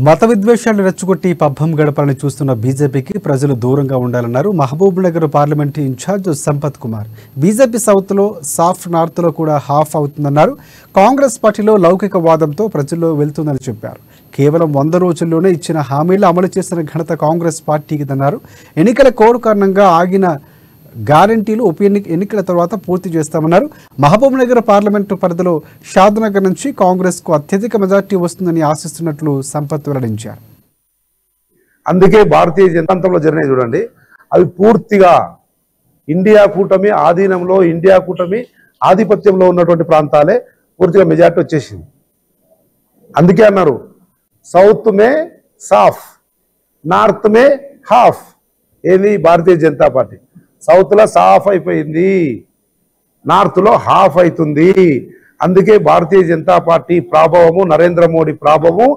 మత విద్వేషాలు రెచ్చగొట్టి పబ్బం గడపాలని చూస్తున్న బీజేపీకి ప్రజలు దూరంగా ఉండాలన్నారు Mahabubnagar parliament incharge Sampath Kumar. BJP సౌత్లో సాఫ్ట్ నార్త్లో కూడా హాఫ్ అవుతుందన్నారు. కాంగ్రెస్ పార్టీలో లౌకికవాదంతో ప్రజల్లో వెళ్తుందని చెప్పారు. కేవలం 100 రోజుల్లోనే ఇచ్చిన హామీలు అమలు చేసిన ఘనత కాంగ్రెస్ పార్టీకిదన్నారు. ఎన్నికల కోడ్ కారణంగా ఆగిన గ్యారంటీలు ఉప ఎన్నికల తర్వాత పూర్తి చేస్తామన్నారు. మహబూబ్ నగర్ పార్లమెంటు పరిధిలో షాద్నగర్ నుంచి కాంగ్రెస్కు అత్యధిక మెజార్టీ వస్తుందని ఆశిస్తున్నట్లు సంపత్ వెల్లడించారు. అందుకే భారతీయ జనతాలో జరిగినాయి చూడండి, అవి పూర్తిగా ఇండియా కూటమి ఆధీనంలో, ఇండియా కూటమి ఆధిపత్యంలో ఉన్నటువంటి ప్రాంతాలే పూర్తిగా మెజార్టీ వచ్చేసింది. అందుకే అన్నారు సౌత్ మే సాఫ్, నార్త్ మే హాఫ్. ఏది భారతీయ జనతా పార్టీ సౌత్లో సాఫ్ అయిపోయింది, నార్త్లో హాఫ్ అవుతుంది. అందుకే భారతీయ జనతా పార్టీ ప్రభావము, నరేంద్ర మోడీ ప్రభావం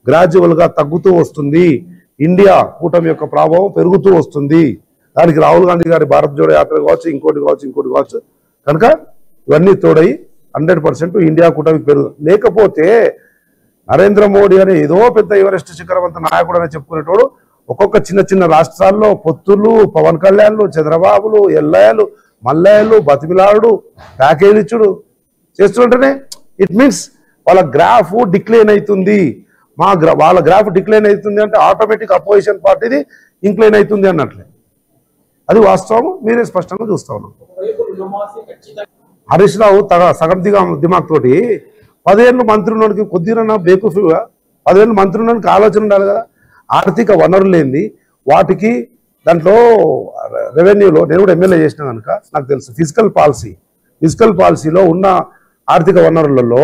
గ్రాడ్యువల్గా తగ్గుతూ వస్తుంది. ఇండియా కూటమి యొక్క ప్రభావం పెరుగుతూ వస్తుంది. దానికి రాహుల్ గాంధీ గారి భారత్ జోడో యాత్ర కావచ్చు, ఇంకోటి కావచ్చు. కనుక ఇవన్నీ తోడై 100% ఇండియా కూటమికి పెరుగు. లేకపోతే నరేంద్ర మోడీ అనే ఏదో పెద్ద ఎవరెస్ట్ శిఖరవంత నాయకుడు అని చెప్పుకునేటోడు ఒక్కొక్క చిన్న రాష్ట్రాల్లో పొత్తులు, పవన్ కళ్యాణ్లు, చంద్రబాబులు, ఎల్లయ్యలు, మల్లయ్యలు, బతిమిలాడు, ప్యాకేజీలు ఇచ్చుడు చేస్తుంటేనే ఇట్ మీన్స్ వాళ్ళ గ్రాఫ్ డిక్లైన్ అవుతుంది. వాళ్ళ గ్రాఫ్ డిక్లైన్ అవుతుంది అంటే ఆటోమేటిక్ అపోజిషన్ పార్టీది ఇంక్లైన్ అవుతుంది అన్నట్లే. అది వాస్తవం, మీరే స్పష్టంగా చూస్తా ఉన్నాం. హరీష్ రావు సగం దిమాగ్ తోటి 10 ఏళ్ళు మంత్రి ఉన్నోడికి కొద్దిగా బేకూఫీగా 10 ఏళ్ళు మంత్రి ఉన్నోడికి ఆలోచన ఉండాలి కదా. ఆర్థిక వనరులు ఏంది, వాటికి దాంట్లో రెవెన్యూలో నేను కూడా ఎమ్మెల్యే చేసిన కనుక నాకు తెలుసు. ఫిజికల్ పాలసీలో ఉన్న ఆర్థిక వనరులలో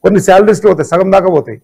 కొన్ని శాలరీస్కి పోతాయి, సగం దాకా పోతాయి.